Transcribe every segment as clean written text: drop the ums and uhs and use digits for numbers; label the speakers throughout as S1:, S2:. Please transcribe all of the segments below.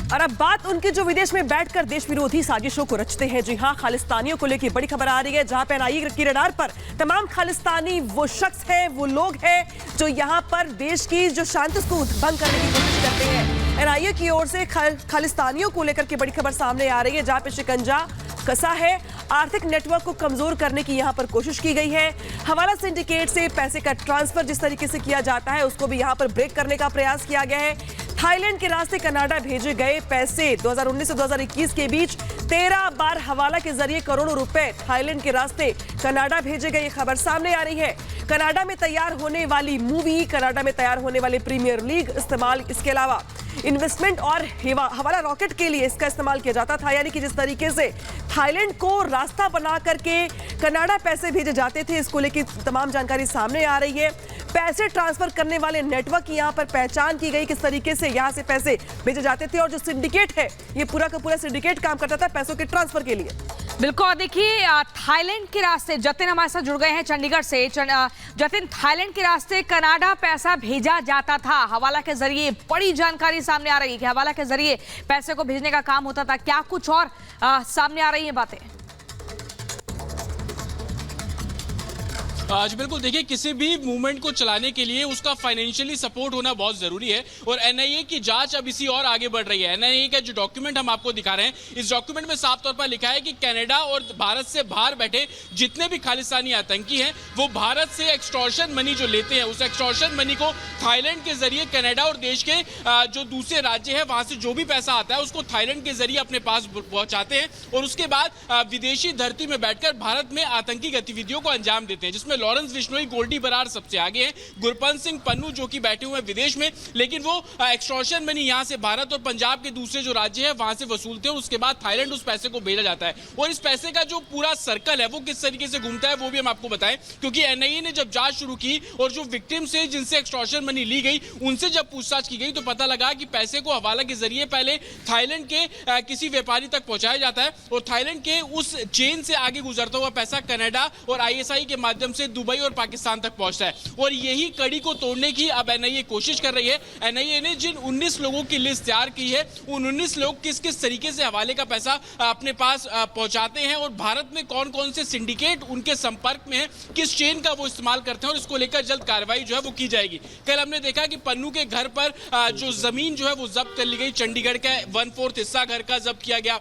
S1: और अब बात उनकी जो विदेश में बैठकर देश विरोधी साजिशों को रचते हैं। जी हां, खालिस्तानियों को लेकर बड़ी खबर आ रही है, जहां पर एनआईए की रडार पर तमाम खालिस्तानी वो शख्स हैं, वो लोग हैं जो यहां पर देश की जो शांति को भंग करने की कोशिश करते हैं। एनआईए की ओर से खालिस्तानियों को लेकर के बड़ी खबर सामने आ रही है, जहां पर शिकंजा कसा है। आर्थिक नेटवर्क को कमजोर करने की यहां पर कोशिश की गई है। हवाला सिंडिकेट से पैसे का ट्रांसफर जिस तरीके से किया जाता है, उसको भी यहां पर ब्रेक करने का प्रयास किया गया है। थाईलैंड के रास्ते कनाडा भेजे गए पैसे 2019 से 2021 के बीच 13 बार हवाला के जरिए करोड़ों रुपए थाईलैंड के रास्ते कनाडा भेजे गए। खबर सामने आ रही है। कनाडा में तैयार होने वाली मूवी, कनाडा में तैयार होने वाले प्रीमियर लीग इस्तेमाल, इसके अलावा इन्वेस्टमेंट और हवाला रॉकेट के लिए इसका इस्तेमाल किया जाता था। यानी कि जिस तरीके से थाईलैंड को रास्ता बना करके कनाडा पैसे भेजे जाते थे, इसको लेकर तमाम जानकारी सामने आ रही है। पैसे ट्रांसफर करने वाले नेटवर्क की यहां पर पहचान की गई, किस तरीके से यहां से पैसे भेजे जाते थे। और जो सिंडिकेट है, ये पूरा का पूरा सिंडिकेट काम करता था पैसों के ट्रांसफर के लिए।
S2: बिल्कुल, देखिए थाईलैंड के रास्ते जतिन हमारे साथ जुड़ गए हैं चंडीगढ़ से। जतिन, थाईलैंड के रास्ते कनाडा पैसा भेजा जाता था हवाला के जरिए। बड़ी जानकारी सामने आ रही है कि हवाला के जरिए पैसे को भेजने का काम होता था। क्या कुछ और सामने आ रही है बातें?
S3: आज बिल्कुल देखिए, किसी भी मूवमेंट को चलाने के लिए उसका फाइनेंशियली सपोर्ट होना बहुत जरूरी है और एनआईए की जांच अब इसी और आगे बढ़ रही है। एनआईए का जो डॉक्यूमेंट हम आपको दिखा रहे हैं, इस डॉक्यूमेंट में साफ तौर पर लिखा है कि कनाडा और भारत से बाहर बैठे जितने भी खालिस्तानी आतंकी हैं, वो भारत से एक्सटॉर्शन मनी जो लेते हैं, उस एक्सटॉर्शन मनी को थाईलैंड के जरिए कनाडा और देश के जो दूसरे राज्य है वहां से जो भी पैसा आता है उसको थाईलैंड के जरिए अपने पास पहुंचाते हैं और उसके बाद विदेशी धरती में बैठकर भारत में आतंकी गतिविधियों को अंजाम देते हैं, जिसमें लॉरेंस बिश्नोई, गोल्डी बरार सबसे आगे हैं। गुरपंत सिंह पन्नू जो कि बैठे हुए हैं विदेश में, लेकिन वो एक्सटॉर्शन मनी यहां से भारत और पंजाब के दूसरे जो राज्य है वहां से वसूलते हैं। उसके बाद थाईलैंड उस पैसे को भेजा जाता है और इस पैसे का जो पूरा सर्कल है वो किस तरीके से घूमता है वो भी हम आपको बताएं, क्योंकि एनआईए ने जब जांच शुरू की और जो विक्टिम से जिनसे एक्सटॉर्शन मनी ली गई उनसे जब पूछताछ की गई तो पता लगा कि पैसे को हवाला के जरिए पहले थाईलैंड के किसी व्यापारी तक पहुंचाया जाता है और थाईलैंड के उस चेन से आगे गुजरता हुआ पैसा कनाडा और आईएसआई के माध्यम से दुबई और पाकिस्तान तक पहुंचता है। और यही कड़ी को तोड़ने की अब एनआईए कोशिश कर रही है। एनआईए ने जिन 19 लोगों की लिस्ट तैयार की है, उन 19 लोग किस किस तरीके से हवाले का पैसा अपने पास पहुंचाते हैं और भारत में कौन कौन से सिंडिकेट उनके संपर्क में है, किस चेन का वो इस्तेमाल करते हैं और इसको लेकर जल्द कार्रवाई जो है वो की जाएगी। कल हमने देखा कि पन्नू के घर पर जो जमीन जो है वो जब्त कर ली गई, चंडीगढ़ का 1/4 हिस्सा घर का जब्त किया गया,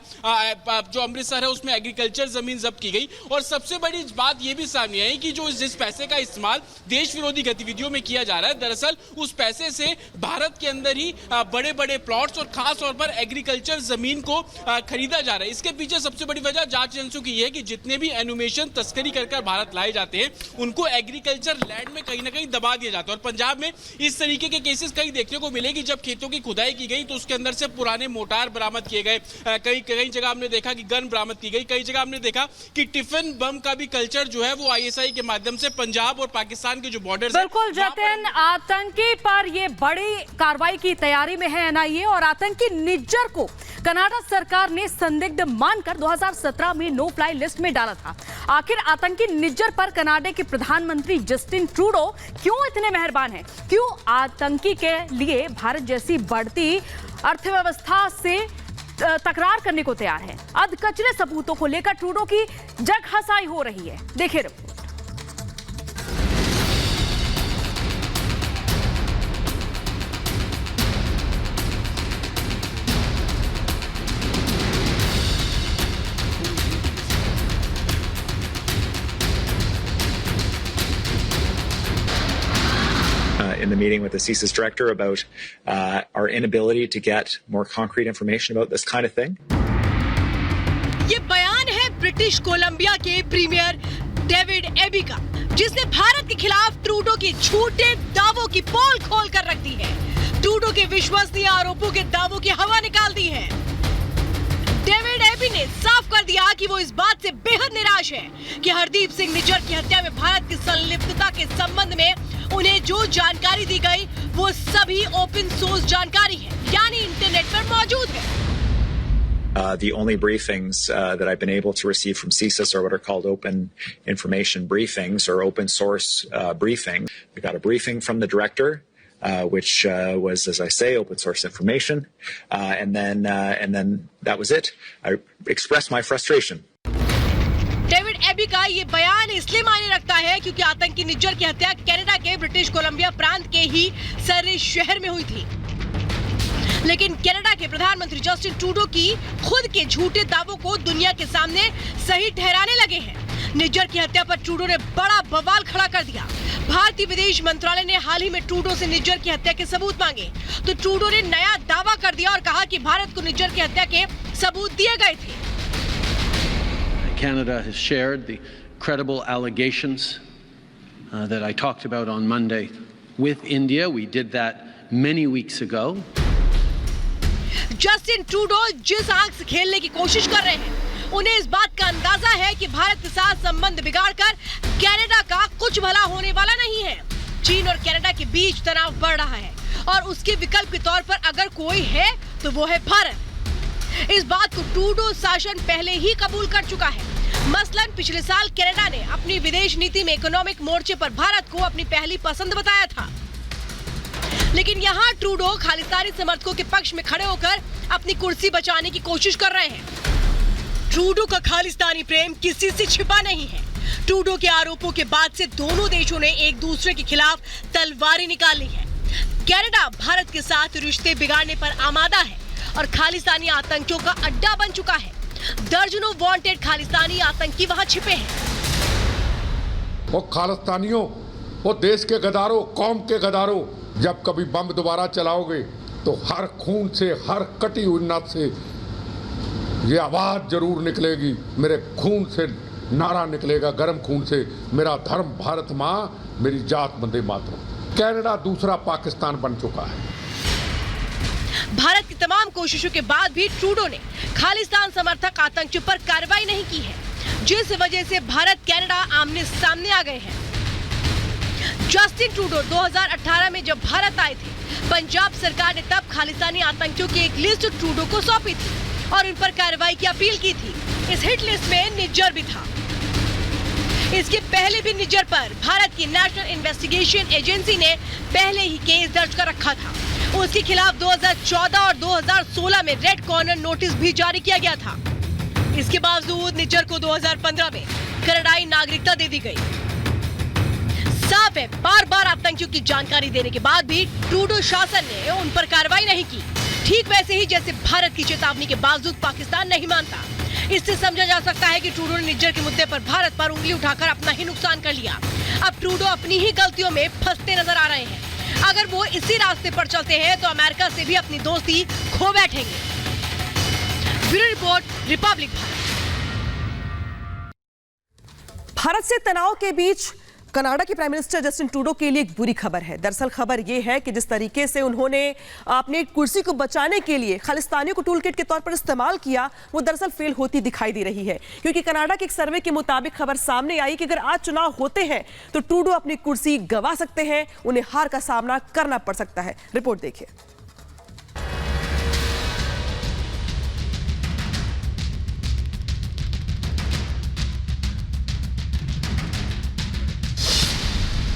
S3: जो अमृतसर है उसमें एग्रीकल्चर जमीन जब्त की गई। और सबसे बड़ी बात यह भी सामने आई कि जो जिस पैसे का इस्तेमाल देश विरोधी गतिविधियों में किया जा रहा है, दरअसल उस पैसे से भारत के अंदर ही बड़े बड़े प्लॉट्स और खास तौर पर एग्रीकल्चर जमीन को खरीदा जा रहा है। इसके पीछे सबसे बड़ी वजह जांच एजेंसियों की यह है कि जितने भी एनुमेशन तस्करी कर भारत लाए जाते हैं उनको एग्रीकल्चर लैंड में कहीं ना कहीं दबा दिया जाता है। और पंजाब में इस तरीके के केसेस कई देखने को मिले कि जब खेतों की खुदाई की गई तो उसके अंदर से पुराने मोटार बरामद किए गए, कई जगह हमने देखा कि गन बरामद की गई, कई जगह हमने देखा कि टिफिन बम का भी कल्चर जो है वो आईएसआई के माध्यम से पंजाब और पाकिस्तान के जो बॉर्डर।
S2: बिल्कुल जतिन, आतंकी पर ये बड़ी कार्रवाई की तैयारी में है एनआईए और आतंकी निज्जर को कनाडा सरकार ने संदिग्ध मानकर 2017 में नो फ्लाई लिस्ट में डाला था। आखिर आतंकी निज्जर पर कनाडा के प्रधानमंत्री जस्टिन ट्रूडो क्यों इतने मेहरबान हैं? क्यों आतंकी के लिए भारत जैसी बढ़ती अर्थव्यवस्था से तकरार करने को तैयार है? अधकचरे सबूतों को लेकर ट्रूडो की जग हंसाई हो रही है। देखिए report.
S4: In the meeting with the CSIS director about our inability to get more concrete information about this kind of thing.
S5: ये बयान है ब्रिटिश कोलंबिया के प्रीमियर डेविड एबी का, जिसने भारत के खिलाफ ट्रूडो के झूठे दावों की पोल खोल कर रख दी है। ट्रूडो के विश्वसनीय आरोपों के दावों की हवा निकाल दी है। डेविड एबी ने साफ कर दिया कि वो इस बात से बेहद निराश है कि हरदीप सिंह निज्जर की हत्या में भारत की संलिप्तता के संबंध में उन्हें जो जानकारी दी गई वो सभी ओपन सोर्स जानकारी है, यानी इंटरनेट पर मौजूद है।
S4: The only briefings that I've been able to receive from CSIS are what are called open information briefings or open source briefings. We got a briefing from the director which was, as I say, open source information. And then that was it. I expressed my frustration.
S5: David Eby का ये बयान इसलिए मायने रखता है क्योंकि आतंकी निज्जर की हत्या कनाडा के ब्रिटिश कोलंबिया प्रांत के ही सरे शहर में हुई थी। लेकिन कनाडा के प्रधानमंत्री जस्टिन ट्रूडो की खुद के झूठे दावों को दुनिया के सामने सही ठहराने लगे हैं। निज्जर की हत्या पर ट्रूडो ने बड़ा बवाल खड़ा कर दिया। भारतीय विदेश मंत्रालय ने हाल ही में ट्रूडो से निज्जर की हत्या के सबूत मांगे तो ट्रूडो ने नया दावा कर दिया और कहा कि भारत को निज्जर की हत्या के सबूत दिए गए थे।
S6: Canada has shared the credible allegations that I talked about on Monday with India. We did that many weeks ago.
S5: Justin Trudeau जिस आंख से खेलने की कोशिश कर रहे हैं, उन्हें इस बात का अंदाजा है कि भारत के साथ संबंध बिगाड़कर कनाडा का कुछ भला होने वाला नहीं है। चीन और कनाडा के बीच तनाव बढ़ रहा है और उसके विकल्प के तौर पर अगर कोई है तो वो है भारत। इस बात को ट्रूडो शासन पहले ही कबूल कर चुका है। मसलन पिछले साल कनाडा ने अपनी विदेश नीति में इकोनॉमिक मोर्चे पर भारत को अपनी पहली पसंद बताया था। लेकिन यहाँ ट्रूडो खालिस्तानी समर्थकों के पक्ष में खड़े होकर अपनी कुर्सी बचाने की कोशिश कर रहे हैं। ट्रूडो का खालिस्तानी प्रेम किसी से छिपा नहीं है। ट्रूडो के आरोपों के बाद से दोनों देशों ने एक दूसरे के खिलाफ तलवारें निकाली है। कनाडा भारत के साथ रिश्ते बिगाड़ने पर आमादा है और खालिस्तानी आतंकियों का अड्डा बन चुका है। दर्जनों वांटेड खालिस्तानी आतंकी वहां छिपे हैं।
S7: वो खालिस्तानियों, वो देश के गदारों, कौम के गदारों, जब कभी बम दोबारा चलाओगे तो हर खून से, हर कटी हुई नस से ये आवाज जरूर निकलेगी। मेरे खून से नारा निकलेगा, गर्म खून से, मेरा धर्म भारत माँ, मेरी जात वंदे मातरम। कनाडा दूसरा पाकिस्तान बन चुका है।
S5: भारत की तमाम कोशिशों के बाद भी ट्रूडो ने खालिस्तान समर्थक आतंकियों पर कार्रवाई नहीं की है, जिस वजह से भारत कनाडा आमने सामने आ गए हैं। जस्टिन ट्रूडो 2018 में जब भारत आए थे, पंजाब सरकार ने तब खालिस्तानी आतंकियों की एक लिस्ट ट्रूडो को सौंपी थी और उन पर कार्रवाई की अपील की थी। इस हिट लिस्ट में निज्जर भी था। इसके पहले भी निज्जर पर भारत की नेशनल इन्वेस्टिगेशन एजेंसी ने पहले ही केस दर्ज कर रखा था। उसके खिलाफ 2014 और 2016 में रेड कॉर्नर नोटिस भी जारी किया गया था। इसके बावजूद निज्जर को 2015 में कनाडाई नागरिकता दे दी गई। साफ है, बार बार आतंकियों की जानकारी देने के बाद भी ट्रूडो शासन ने उन पर कार्रवाई नहीं की। ठीक वैसे ही जैसे भारत की चेतावनी के बावजूद पाकिस्तान नहीं मानता। इससे समझा जा सकता है कि ट्रूडो ने निज्जर के मुद्दे पर भारत पर उंगली उठाकर अपना ही नुकसान कर लिया। अब ट्रूडो अपनी ही गलतियों में फंसते नजर आ रहे हैं। अगर वो इसी रास्ते पर चलते हैं तो अमेरिका से भी अपनी दोस्ती खो बैठेंगे। ब्यूरो रिपोर्ट, रिपब्लिक
S1: भारत से तनाव के बीच कनाडा के प्राइम मिनिस्टर जस्टिन ट्रूडो के लिए एक बुरी खबर है। दरअसल खबर यह है कि जिस तरीके से उन्होंने अपनी कुर्सी को बचाने के लिए खालिस्तानियों को टूल किट के तौर पर इस्तेमाल किया, वो दरअसल फेल होती दिखाई दे रही है। क्योंकि कनाडा के एक सर्वे के मुताबिक खबर सामने आई कि अगर आज चुनाव होते हैं तो ट्रूडो अपनी कुर्सी गंवा सकते हैं, उन्हें हार का सामना करना पड़ सकता है। रिपोर्ट देखिए।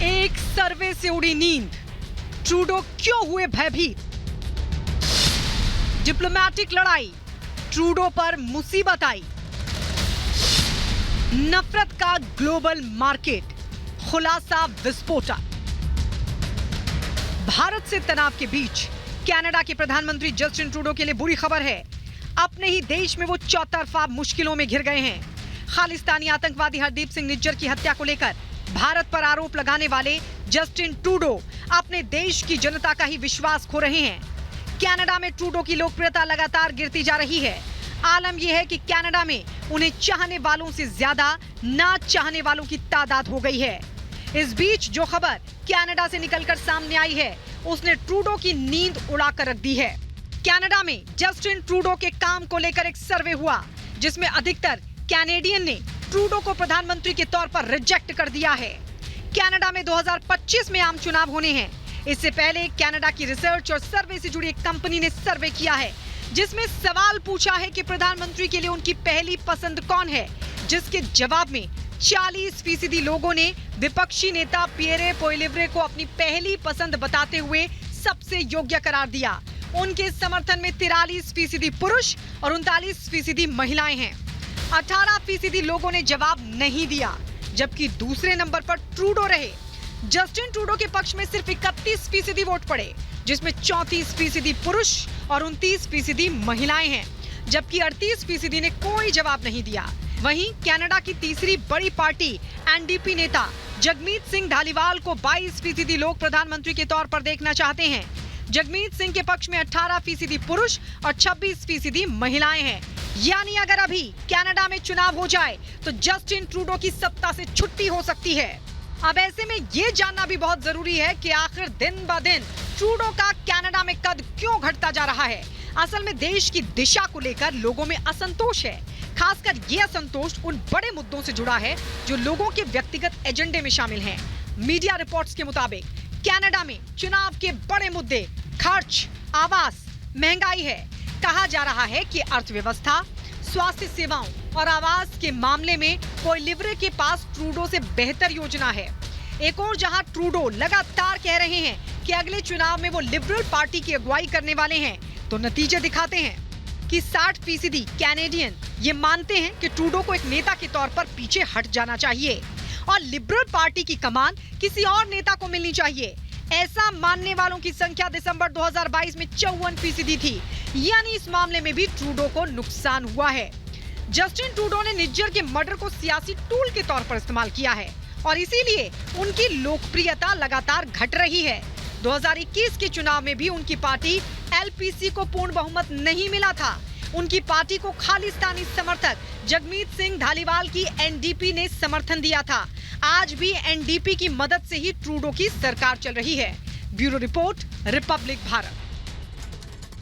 S5: एक सर्वे से उड़ी नींद, ट्रूडो क्यों हुए भयभीत? डिप्लोमैटिक लड़ाई, ट्रूडो पर मुसीबत आई। नफरत का ग्लोबल मार्केट, खुलासा विस्फोटक। भारत से तनाव के बीच कनाडा के प्रधानमंत्री जस्टिन ट्रूडो के लिए बुरी खबर है। अपने ही देश में वो चौतरफा मुश्किलों में घिर गए हैं। खालिस्तानी आतंकवादी हरदीप सिंह निज्जर की हत्या को लेकर भारत पर आरोप लगाने वाले जस्टिन ट्रूडो अपने देश की जनता का ही विश्वास खो रहे हैं। कनाडा में ट्रूडो की लोकप्रियता लगातार गिरती जा रही है। आलम यह है कि कनाडा में उन्हें चाहने वालों से ज्यादा ना चाहने वालों की तादाद हो गई है। इस बीच जो खबर कनाडा से निकलकर सामने आई है, उसने ट्रूडो की नींद उड़ाकर रख दी है। कनाडा में जस्टिन ट्रूडो के काम को लेकर एक सर्वे हुआ, जिसमें अधिकतर कैनेडियन ने ट्रूडो को प्रधानमंत्री के तौर पर रिजेक्ट कर दिया है। कनाडा में 2025 में आम चुनाव होने हैं। इससे पहले कनाडा की रिसर्च और सर्वे से जुड़ी एक कंपनी ने सर्वे किया है, जिसमें सवाल पूछा है कि प्रधानमंत्री के लिए उनकी पहली पसंद कौन है, जिसके जवाब में 40% लोगों ने विपक्षी नेता पियरे पोइलिवरे को अपनी पहली पसंद बताते हुए सबसे योग्य करार दिया। उनके समर्थन में 43% पुरुष और 39% महिलाएं हैं। 18% लोगों ने जवाब नहीं दिया, जबकि दूसरे नंबर पर ट्रूडो रहे। जस्टिन ट्रूडो के पक्ष में सिर्फ 31% वोट पड़े, जिसमें 34% पुरुष और 29% महिलाएं हैं, जबकि 38% ने कोई जवाब नहीं दिया। वहीं कनाडा की तीसरी बड़ी पार्टी एनडीपी नेता जगमीत सिंह धालीवाल को 22% लोग प्रधानमंत्री के तौर पर देखना चाहते हैं। जगमीत सिंह के पक्ष में 18% पुरुष और 26% महिलाएं हैं। यानी अगर अभी कनाडा में चुनाव हो जाए तो जस्टिन ट्रूडो की सत्ता से छुट्टी हो सकती है। अब ऐसे में ये जानना भी बहुत जरूरी है कि आखिर दिन ब दिन ट्रूडो का कनाडा में कद क्यों घटता जा रहा है। असल में देश की दिशा को लेकर लोगों में असंतोष है। खासकर ये असंतोष उन बड़े मुद्दों से जुड़ा है जो लोगों के व्यक्तिगत एजेंडे में शामिल हैं। मीडिया रिपोर्ट्स के मुताबिक कनाडा में चुनाव के बड़े मुद्दे खर्च, आवास, महंगाई है। कहा जा रहा है कि अर्थव्यवस्था, स्वास्थ्य सेवाओं और आवास के मामले में पोइलिवरे के पास ट्रूडो से बेहतर योजना है। एक और जहां ट्रूडो लगातार कह रहे हैं कि अगले चुनाव में वो लिबरल पार्टी की अगुवाई करने वाले हैं, तो नतीजे दिखाते हैं कि 60% कैनेडियन ये मानते हैं कि ट्रूडो को एक नेता के तौर पर पीछे हट जाना चाहिए और लिबरल पार्टी की कमान किसी और नेता को मिलनी चाहिए। ऐसा मानने वालों की संख्या दिसंबर 2022 में 54% थी। यानी इस मामले में भी ट्रूडो को नुकसान हुआ है। जस्टिन ट्रूडो ने निज्जर के मर्डर को सियासी टूल के तौर पर इस्तेमाल किया है और इसीलिए उनकी लोकप्रियता लगातार घट रही है। 2021 के चुनाव में भी उनकी पार्टी एलपीसी को पूर्ण बहुमत नहीं मिला था। उनकी पार्टी को खालिस्तानी समर्थक जगमीत सिंह धालीवाल की एनडीपी ने समर्थन दिया था। आज भी एनडीपी की मदद से ही ट्रूडो की सरकार चल रही है। Bureau report, Republic Bharat.